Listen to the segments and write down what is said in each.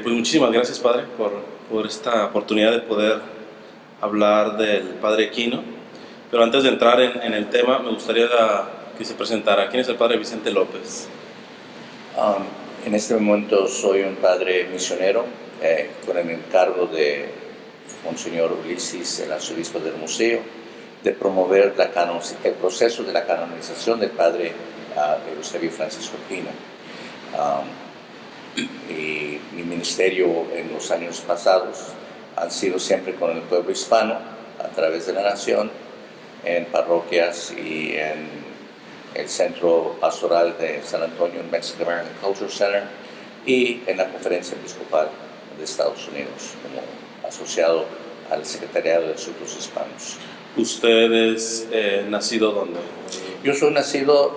Pues muchísimas gracias, Padre, por esta oportunidad de poder hablar del Padre Aquino. Pero antes de entrar en el tema, me gustaría que se presentara. ¿Quién es el Padre Vicente López? Um, en este momento soy un padre misionero con el encargo de Monseñor Ulises, el arzobispo del Museo, de promover el proceso de la canonización del padre Eusebio Francisco Pino. Y mi ministerio en los años pasados han sido siempre con el pueblo hispano, a través de la nación, en parroquias y en el Centro Pastoral de San Antonio, el Mexican American Cultural Center, y en la Conferencia Episcopal de Estados Unidos, como asociado al Secretariado de Asuntos Hispanos. ¿Usted es nacido dónde? Yo soy nacido,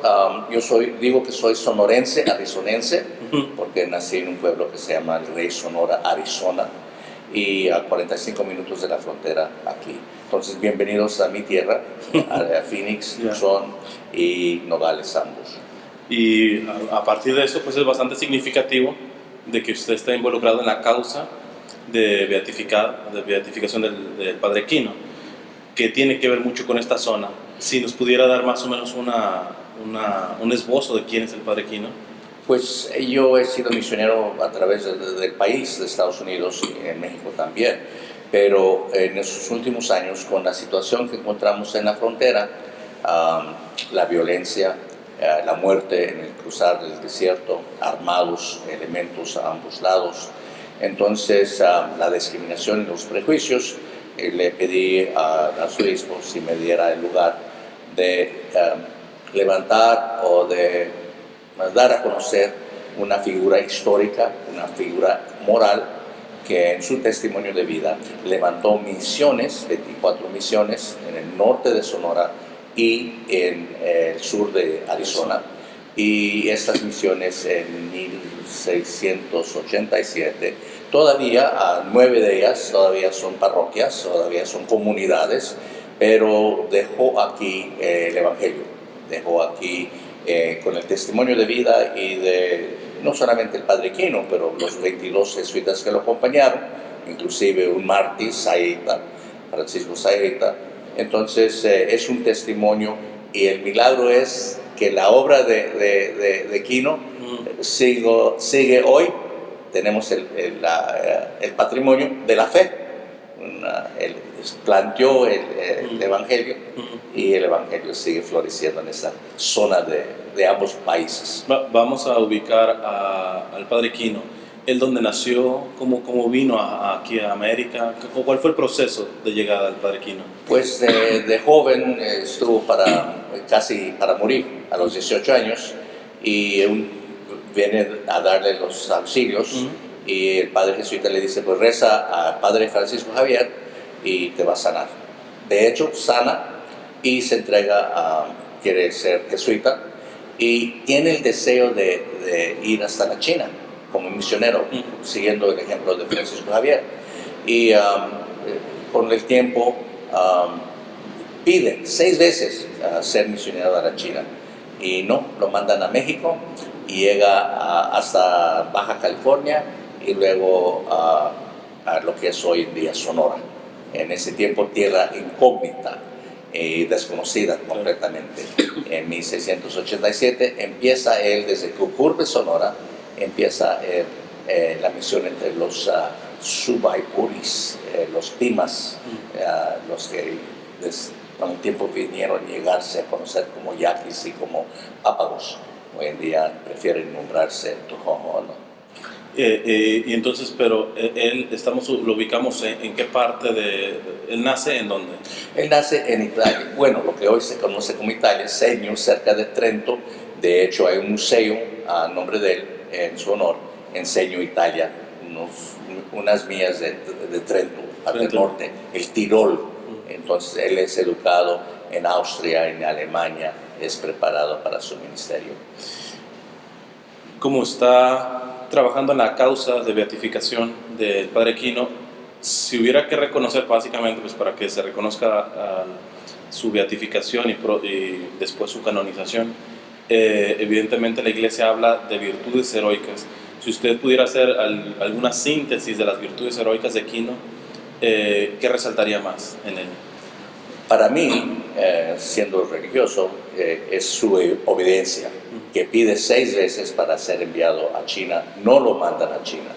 digo que soy sonorense, arizonense, porque nací en un pueblo que se llama Rey Sonora, Arizona, y a 45 minutos de la frontera aquí. Entonces, bienvenidos a mi tierra, a Phoenix, Tucson y Nogales ambos. Y a partir de eso, pues es bastante significativo de que usted esté involucrado en la causa de beatificación del Padre Aquino, que tiene que ver mucho con esta zona. Si nos pudiera dar más o menos un esbozo de quién es el Padre Aquino. Pues yo he sido misionero a través del país, de Estados Unidos y en México también, pero en esos últimos años, con la situación que encontramos en la frontera, la violencia, la muerte en el cruzar del desierto, armados, elementos a ambos lados, entonces la discriminación y los prejuicios, le pedí al arzobispo si me diera el lugar de levantar o de dar a conocer una figura histórica, una figura moral, que en su testimonio de vida levantó misiones, 24 misiones, en el norte de Sonora y en el sur de Arizona. Y estas misiones en 1687, todavía 9 de ellas todavía son parroquias, todavía son comunidades, pero dejó aquí el Evangelio, dejó aquí con el testimonio de vida y de no solamente el Padre Aquino, pero los 22 jesuitas que lo acompañaron, inclusive un mártir, Saeta, Francisco Saeta. Entonces es un testimonio, y el milagro es que la obra de Aquino sigue hoy. Tenemos el patrimonio de la fe. Él planteó el Evangelio, y el Evangelio sigue floreciendo en esta zona de ambos países. Vamos a ubicar al Padre Aquino. ¿Él dónde nació? ¿Cómo vino aquí a América? ¿Cuál fue el proceso de llegada del Padre Aquino? Pues de joven estuvo casi para morir a los 18 años, y viene a darle los auxilios, y el padre jesuita le dice, pues reza al Padre Francisco Javier y te va a sanar. De hecho, sana y se entrega quiere ser jesuita, y tiene el deseo de ir hasta la China como misionero, siguiendo el ejemplo de Francisco Javier. Y con el tiempo pide 6 veces ser misionero a la China, y no, lo mandan a México, y llega hasta Baja California, y luego a lo que es hoy en día Sonora. En ese tiempo tierra incógnita y desconocida completamente. En 1687 empieza él, desde Cucurbe, Sonora, empieza la misión entre los Subaipuris, los Pimas, los que con el tiempo vinieron a llegarse a conocer como yaquis y como pápagos. Hoy en día prefieren nombrarse Tohono. Y entonces, pero él, lo ubicamos en qué parte él nace en dónde? Él nace en Italia, bueno, lo que hoy se conoce como Italia, Segno, cerca de Trento. De hecho, hay un museo a nombre de él, en su honor, en Segno, Italia, unas millas de Trento, parte del norte, el Tirol. Entonces, él es educado en Austria, en Alemania, es preparado para su ministerio. ¿Cómo está trabajando en la causa de beatificación del Padre Aquino? Si hubiera que reconocer, básicamente, pues para que se reconozca su beatificación y después su canonización, evidentemente la Iglesia habla de virtudes heroicas. Si usted pudiera hacer alguna síntesis de las virtudes heroicas de Kino, ¿qué resaltaría más en él? Para mí, siendo religioso, es su obediencia, que pide 6 veces para ser enviado a China, no lo mandan a China.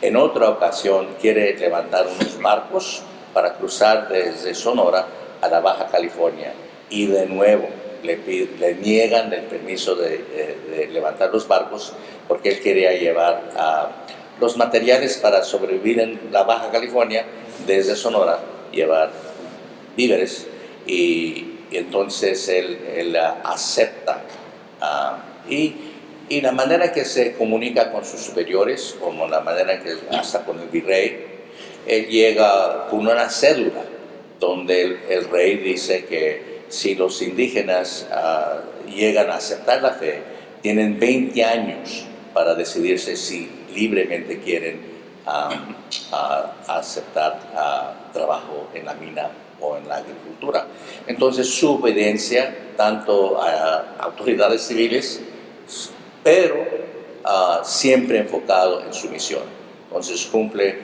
En otra ocasión quiere levantar unos barcos para cruzar desde Sonora a la Baja California y de nuevo le niegan el permiso de levantar los barcos porque él quería llevar los materiales para sobrevivir en la Baja California desde Sonora, llevar víveres, y entonces él acepta. Y la manera que se comunica con sus superiores, como la manera que hasta con el virrey, él llega con una cédula donde el rey dice que si los indígenas llegan a aceptar la fe, tienen 20 años para decidirse si libremente quieren aceptar trabajo en la mina o en la agricultura. Entonces su obediencia tanto a autoridades civiles, pero siempre enfocado en su misión. Entonces cumple,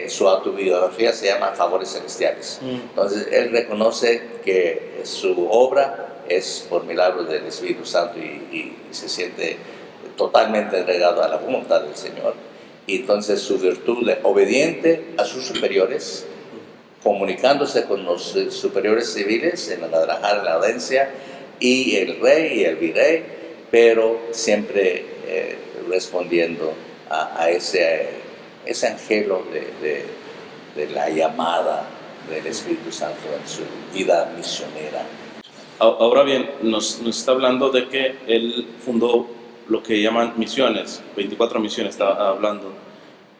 su autobiografía se llama Favores Celestiales. Entonces él reconoce que su obra es por milagros del Espíritu Santo y se siente totalmente entregado a la voluntad del Señor. Y entonces su virtud de obediente a sus superiores, comunicándose con los superiores civiles en Guadalajara, en la audiencia, y el rey y el virrey, pero siempre respondiendo a ese anhelo de la llamada del Espíritu Santo en su vida misionera. Ahora bien, nos está hablando de que él fundó lo que llaman misiones, 24 misiones está hablando.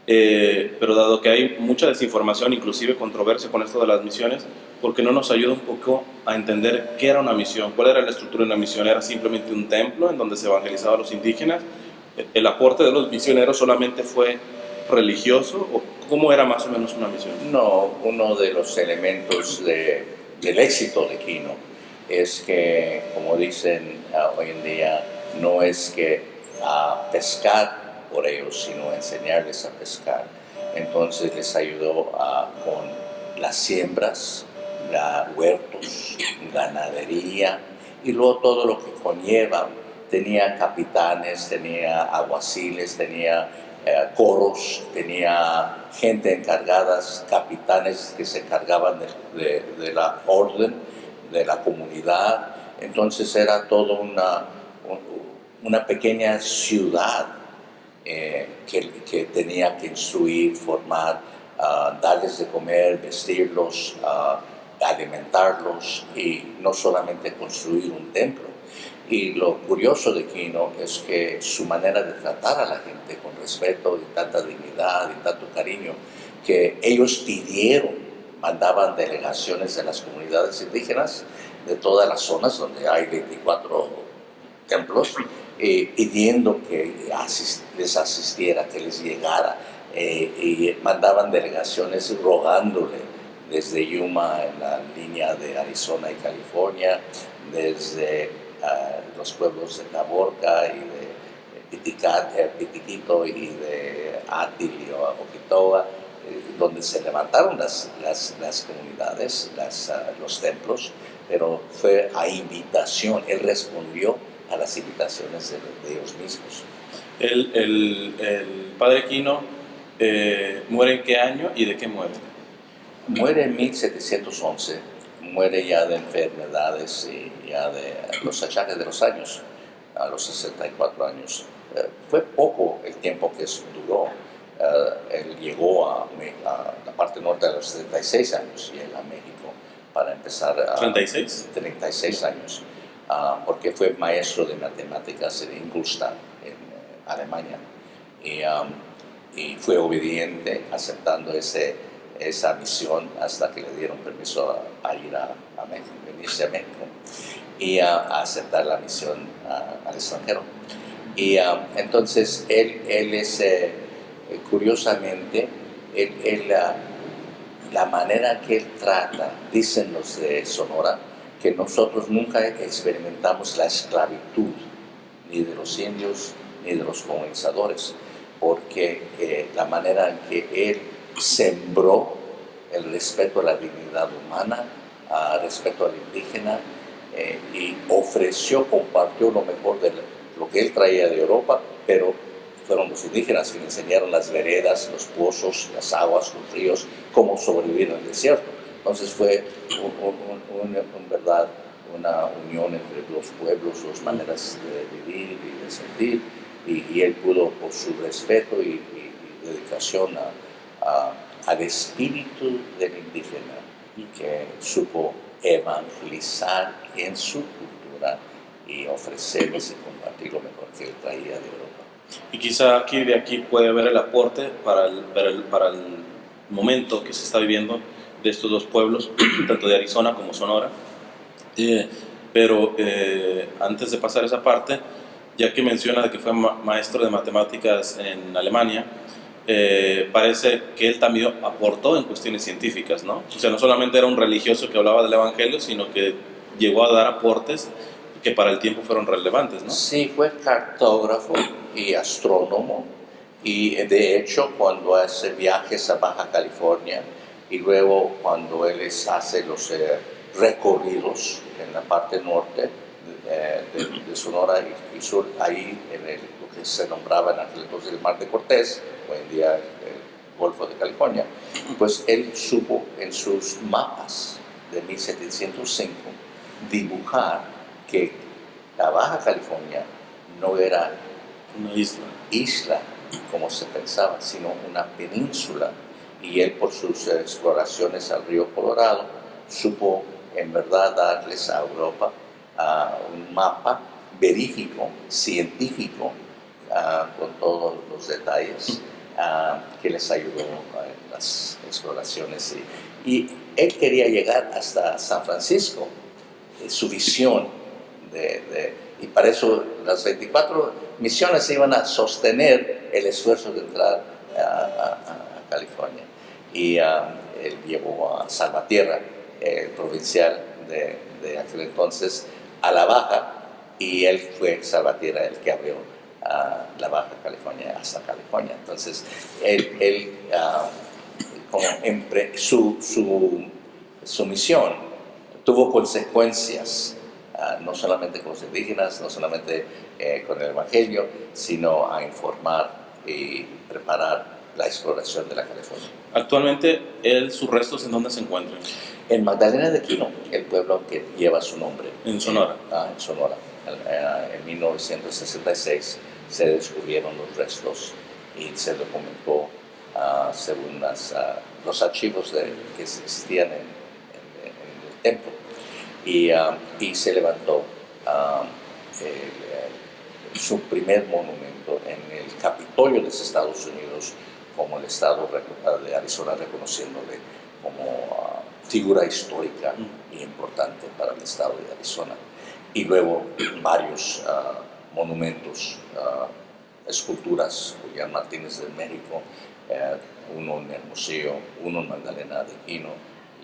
Pero dado que hay mucha desinformación, inclusive controversia con esto de las misiones, ¿por qué no nos ayuda un poco a entender qué era una misión? ¿Cuál era la estructura de una misión? ¿Era simplemente un templo en donde se evangelizaba a los indígenas? ¿El aporte de los misioneros solamente fue religioso? ¿O cómo era más o menos una misión? No, uno de los elementos del éxito de Kino es que, como dicen hoy en día, no es que pescar por ellos, sino enseñarles a pescar. Entonces les ayudó con las siembras, huertos, ganadería y luego todo lo que conlleva. Tenía capitanes, tenía alguaciles, tenía coros, tenía gente encargada, capitanes que se encargaban de la orden, de la comunidad. Entonces era toda una pequeña ciudad que tenía que instruir, formar, darles de comer, vestirlos, alimentarlos y no solamente construir un templo. Y lo curioso de Kino es que su manera de tratar a la gente con respeto y tanta dignidad y tanto cariño, que ellos mandaban delegaciones de las comunidades indígenas de todas las zonas donde hay 24 templos, pidiendo que les asistiera, que les llegara, y mandaban delegaciones rogándole desde Yuma en la línea de Arizona y California, desde los pueblos de Caborca y de Pitiquito y de Átil y Oquitoa, donde se levantaron las comunidades, los templos, pero fue a invitación. Él respondió a las invitaciones de ellos mismos. El padre Kino muere ¿en qué año y de qué muere? Muere en 1711, muere ya de enfermedades y ya de los achaques de los años, a los 64 años. Fue poco el tiempo que eso duró. Él llegó a la parte norte a los 36 años, llega a México para empezar. ¿36? 36 años. Porque fue maestro de matemáticas en Ingolstadt, en Alemania, y fue obediente aceptando esa misión hasta que le dieron permiso a ir a México, venirse a México y a aceptar la misión al extranjero. Y entonces él es, curiosamente, la manera que él trata, dicen los de Sonora, que nosotros nunca experimentamos la esclavitud, ni de los indios, ni de los colonizadores. porque la manera en que él sembró el respeto a la dignidad humana, respeto al indígena, y compartió lo mejor de lo que él traía de Europa, pero fueron los indígenas que le enseñaron las veredas, los pozos, las aguas, los ríos, cómo sobrevivir en el desierto. Entonces fue en verdad una unión entre los pueblos, las maneras de vivir y de sentir, y él pudo, por su respeto y dedicación al espíritu del indígena, que supo evangelizar en su cultura y ofrecerles y compartir lo mejor que él traía de Europa. Y quizá de aquí puede haber el aporte para el momento que se está viviendo de estos dos pueblos, tanto de Arizona como Sonora. Pero antes de pasar esa parte, ya que menciona de que fue maestro de matemáticas en Alemania, parece que él también aportó en cuestiones científicas, ¿no? O sea, no solamente era un religioso que hablaba del evangelio, sino que llegó a dar aportes que para el tiempo fueron relevantes, ¿no? Sí, fue cartógrafo y astrónomo, y de hecho cuando hace viajes a Baja California y luego cuando él hace los recorridos en la parte norte de Sonora y sur, ahí en lo que se nombraba en aquel entonces el Mar de Cortés, hoy en día el Golfo de California, pues él supo en sus mapas de 1705 dibujar que la Baja California no era una isla como se pensaba, sino una península, y él por sus exploraciones al río Colorado supo en verdad darles a Europa un mapa verídico, científico, con todos los detalles, que les ayudó en las exploraciones. Y él quería llegar hasta San Francisco, su visión y para eso las 24 misiones iban a sostener el esfuerzo de entrar a California. Y él llevó a Salvatierra, el provincial de aquel entonces, a la Baja, y él fue Salvatierra el que abrió la Baja California hasta California. Entonces, su misión tuvo consecuencias, no solamente con los indígenas, no solamente con el Evangelio, sino a informar y preparar la exploración de la California. Actualmente, sus restos, ¿en dónde se encuentran? En Magdalena de Quino, el pueblo que lleva su nombre. En Sonora. En Sonora. En 1966 se descubrieron los restos y se documentó según los archivos que existían en el templo. Y se levantó su primer monumento en el Capitolio de los Estados Unidos, como el estado de Arizona reconociéndole como figura histórica y importante para el estado de Arizona. Y luego varios monumentos, esculturas, Julián Martínez de México, uno en Hermosillo, uno en Magdalena de Quino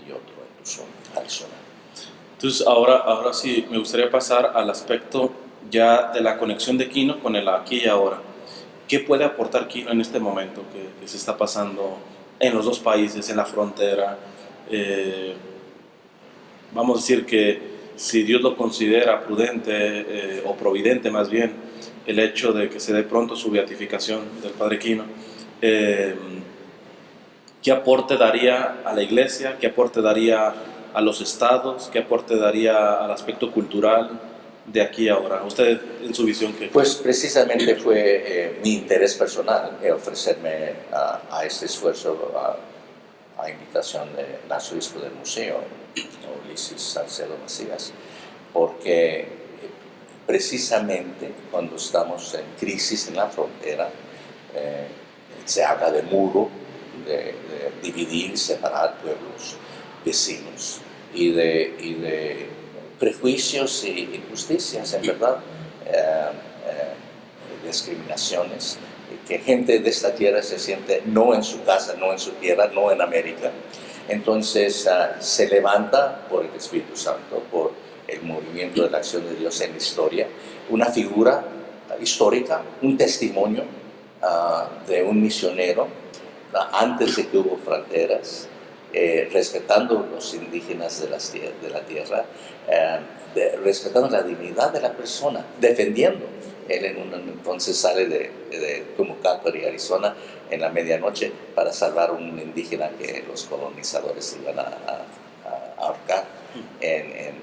y otro en Tucson, Arizona. Entonces ahora sí me gustaría pasar al aspecto ya de la conexión de Quino con el aquí y ahora. ¿Qué puede aportar Quino en este momento que se está pasando en los dos países, en la frontera? Vamos a decir que si Dios lo considera prudente o providente más bien, el hecho de que se dé pronto su beatificación del Padre Quino, ¿qué aporte daría a la iglesia? ¿Qué aporte daría a los estados? ¿Qué aporte daría al aspecto cultural de aquí a ahora? ¿Usted en su visión qué? Pues precisamente fue mi interés personal ofrecerme a este esfuerzo a invitación del arzobispo del museo, Ulises Salcedo Macías, porque precisamente cuando estamos en crisis en la frontera, se habla de muro, de dividir, separar pueblos vecinos y de prejuicios y injusticias, en verdad, discriminaciones, que gente de esta tierra se siente no en su casa, no en su tierra, no en América. Entonces se levanta por el Espíritu Santo, por el movimiento de la acción de Dios en la historia, una figura histórica, un testimonio de un misionero antes de que hubo fronteras, respetando los indígenas de la tierra, respetando la dignidad de la persona, defendiendo. Él entonces sale de Tumacacori, Arizona, en la medianoche para salvar a un indígena que los colonizadores iban a ahorcar en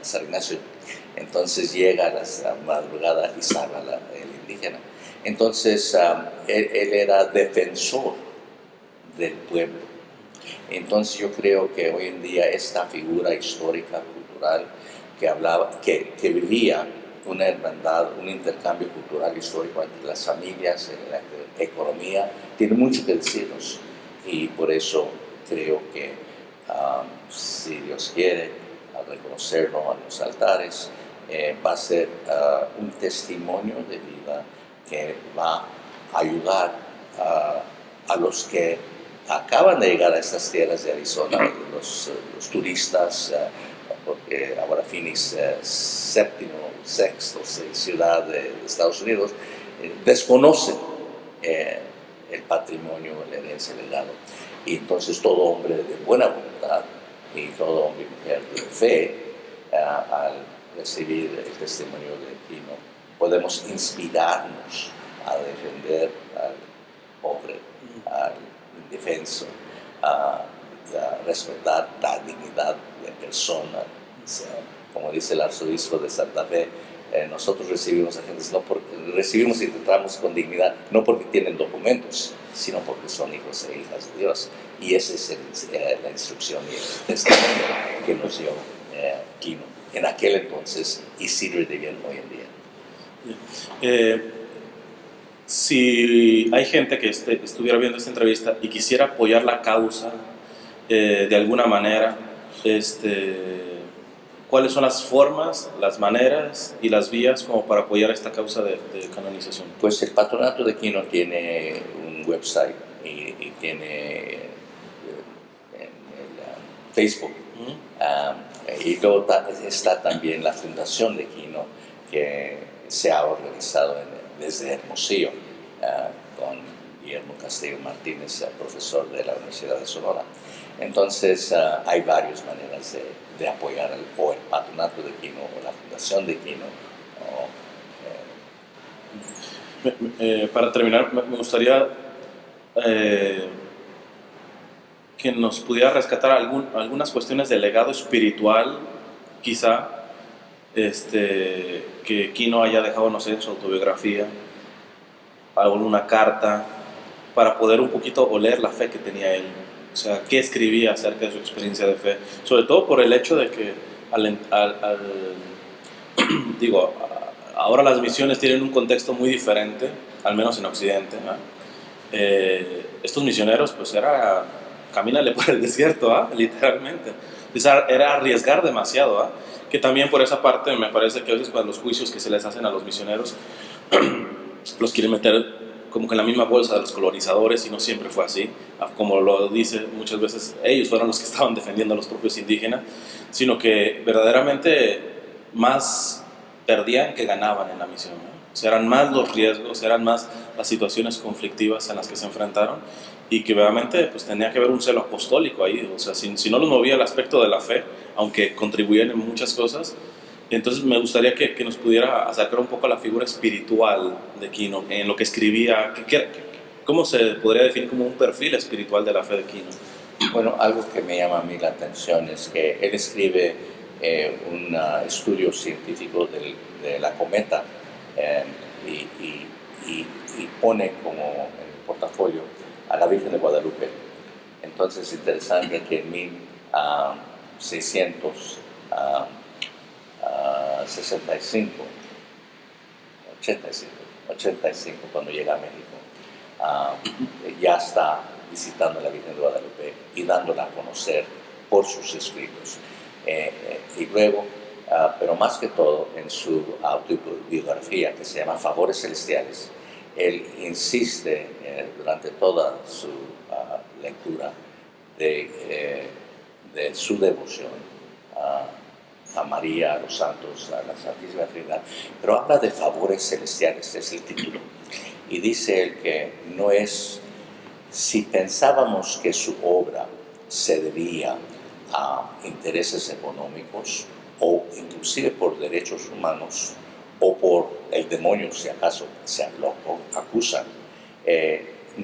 San Ignacio. Entonces llega a la madrugada y salva el indígena. Entonces él era defensor del pueblo. Entonces yo creo que hoy en día esta figura histórica, cultural, que vivía una hermandad, un intercambio cultural histórico entre las familias, la economía, tiene mucho que decirnos. Y por eso creo que si Dios quiere, al reconocerlo en los altares, va a ser un testimonio de vida que va a ayudar a los que acaban de llegar a estas tierras de Arizona, los turistas, porque ahora Phoenix, sexta ciudad de Estados Unidos, desconocen el patrimonio, la herencia, el legado. Y entonces todo hombre de buena voluntad y todo hombre y mujer de fe, al recibir el testimonio de Quino, podemos inspirarnos a defender al pobre, al indefenso, a respetar la dignidad de persona. O sea, como dice el arzobispo de Santa Fe, nosotros recibimos a gente, recibimos y tratamos con dignidad, no porque tienen documentos, sino porque son hijos e hijas de Dios. Y esa es la instrucción y el testimonio que nos dio Quino en aquel entonces y sirve de bien hoy en día. Si hay gente que estuviera viendo esta entrevista y quisiera apoyar la causa de alguna manera, ¿cuáles son las formas, las maneras y las vías como para apoyar esta causa de canonización? Pues el Patronato de Quino tiene un website y tiene en el Facebook. Y luego está también la Fundación de Quino, que se ha organizado desde Hermosillo, con Guillermo Castillo Martínez, profesor de la Universidad de Sonora. Entonces hay varias maneras de apoyar o el Patronato de Quino o la Fundación de Quino. Para terminar, me gustaría que nos pudiera rescatar algunas cuestiones del legado espiritual, quizá, que Quino haya dejado, no sé, en su autobiografía, alguna carta, para poder un poquito oler la fe que tenía él. O sea, qué escribía acerca de su experiencia de fe. Sobre todo por el hecho de que, digo, ahora las misiones tienen un contexto muy diferente, al menos en Occidente, ¿no? Estos misioneros, pues era camínale por el desierto, literalmente. Era arriesgar demasiado, que también por esa parte me parece que a veces cuando los juicios que se les hacen a los misioneros los quieren meter como que en la misma bolsa de los colonizadores, y no siempre fue así, como lo dice muchas veces, ellos fueron los que estaban defendiendo a los propios indígenas, sino que verdaderamente más perdían que ganaban en la misión, ¿no? O sea, eran más los riesgos, eran más las situaciones conflictivas en las que se enfrentaron, y que realmente pues tenía que haber un celo apostólico ahí. O sea, si no los movía el aspecto de la fe, aunque contribuían en muchas cosas. Entonces me gustaría que nos pudiera acercar un poco a la figura espiritual de Quino, en lo que escribía, ¿cómo se podría definir como un perfil espiritual de la fe de Quino? Bueno, algo que me llama a mí la atención es que él escribe un estudio científico de la cometa y pone como en el portafolio a la Virgen de Guadalupe. Entonces es interesante que en 1665, 85, cuando llega a México, ya está visitando a la Virgen de Guadalupe y dándola a conocer por sus escritos. Y luego, pero más que todo, en su autobiografía que se llama Favores Celestiales, él insiste durante toda su lectura de su devoción a María, a los santos, a la Santísima Trinidad, pero habla de favores celestiales, es el título. Y dice él que no es, si pensábamos que su obra se debía a intereses económicos o inclusive por derechos humanos o por el demonio, si acaso se lo acusan,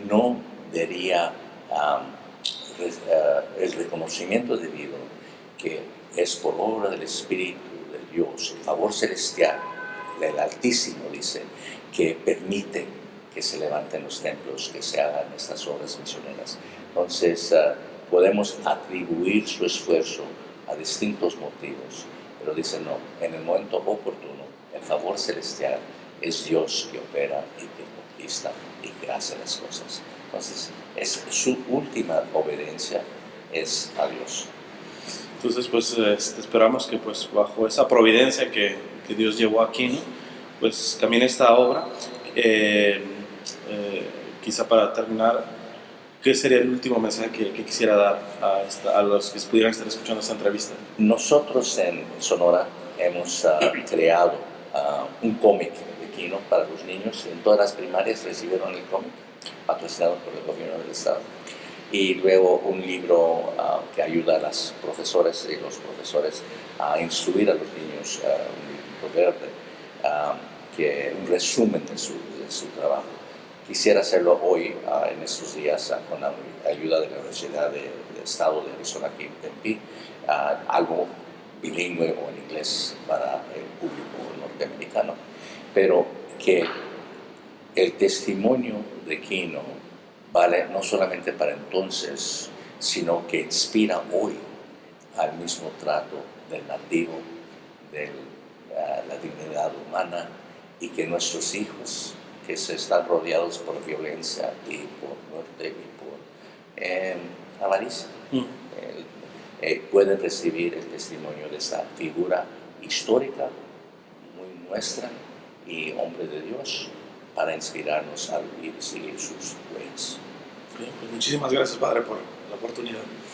no daría el reconocimiento debido que es por obra del Espíritu de Dios, el favor celestial, el Altísimo dice, que permite que se levanten los templos, que se hagan estas obras misioneras. Entonces, podemos atribuir su esfuerzo a distintos motivos, pero dice no, en el momento oportuno, el favor celestial es Dios que opera y que conquista y que hace las cosas. Entonces, su última obediencia es a Dios. Entonces, pues esperamos que pues bajo esa providencia que Dios llevó aquí, ¿no? Pues camine esta obra. Quizá para terminar, ¿qué sería el último mensaje que quisiera dar a los que pudieran estar escuchando esta entrevista? Nosotros en Sonora hemos creado un cómic de Kino para los niños. En todas las primarias recibieron el cómic, patrocinado por el gobierno del estado. Y luego un libro que ayuda a las profesoras y los profesores a instruir a los niños, un libro verde, un resumen de su trabajo. Quisiera hacerlo hoy, en estos días, con la ayuda de la Universidad del Estado de Arizona aquí en Tempe, algo bilingüe o en inglés para el público norteamericano, pero que el testimonio de Kino vale no solamente para entonces, sino que inspira hoy al mismo trato del nativo, de la dignidad humana, y que nuestros hijos, que se están rodeados por violencia y por muerte y por avaricia, pueden recibir el testimonio de esta figura histórica, muy nuestra y hombre de Dios, para inspirarnos a vivir y seguir sus huellas. Bien, pues muchísimas gracias, Padre, por la oportunidad.